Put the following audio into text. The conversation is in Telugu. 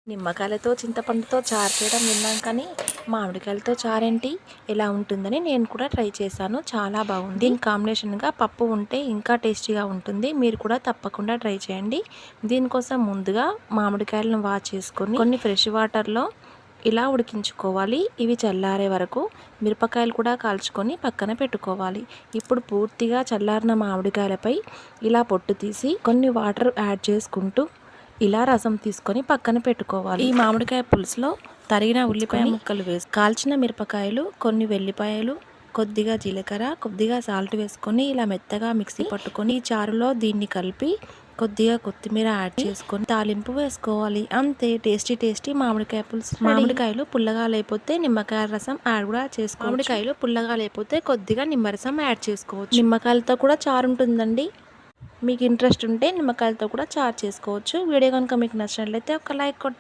నిమ్మకాయలతో చింతపండుతో చారు చేయడం విన్నాం కానీ మామిడికాయలతో చారేంటి ఎలా ఉంటుందని నేను కూడా ట్రై చేశాను. చాలా బాగుంది. దీని కాంబినేషన్గా పప్పు ఉంటే ఇంకా టేస్టీగా ఉంటుంది. మీరు కూడా తప్పకుండా ట్రై చేయండి. దీనికోసం ముందుగా మామిడికాయలను వాష్ చేసుకొని కొన్ని ఫ్రెష్ వాటర్లో ఇలా ఉడికించుకోవాలి. ఇవి చల్లారే వరకు మిరపకాయలు కూడా కాల్చుకొని పక్కన పెట్టుకోవాలి. ఇప్పుడు పూర్తిగా చల్లారిన మామిడికాయలపై ఇలా పొట్టు తీసి కొన్ని వాటర్ యాడ్ చేసుకుంటూ ఇలా రసం తీసుకొని పక్కన పెట్టుకోవాలి. ఈ మామిడికాయ పులుసులో తరిగిన ఉల్లిపాయ ముక్కలు వేసి కాల్చిన మిరపకాయలు, కొన్ని వెల్లిపాయలు, కొద్దిగా జీలకర్ర, కొద్దిగా సాల్ట్ వేసుకొని ఇలా మెత్తగా మిక్సీ పట్టుకొని ఈ చారులో దీన్ని కలిపి కొద్దిగా కొత్తిమీర యాడ్ చేసుకొని తాలింపు వేసుకోవాలి. అంతే, టేస్టీ మామిడికాయ పులుసు. మామిడికాయలు పుల్లగా లేకపోతే నిమ్మకాయ రసం యాడ్ కూడా చేసుకోవచ్చు. మామిడికాయలు పుల్లగా లేకపోతే కొద్దిగా నిమ్మరసం యాడ్ చేసుకోవచ్చు. నిమ్మకాయలతో కూడా చారు ఉంటుందండి. మీకు ఇంట్రెస్ట్ ఉంటే నిమ్మకాయలతో కూడా చారు చేసుకోవచ్చు. వీడియో కనుక మీకు నచ్చినట్లయితే ఒక లైక్ కొట్టండి.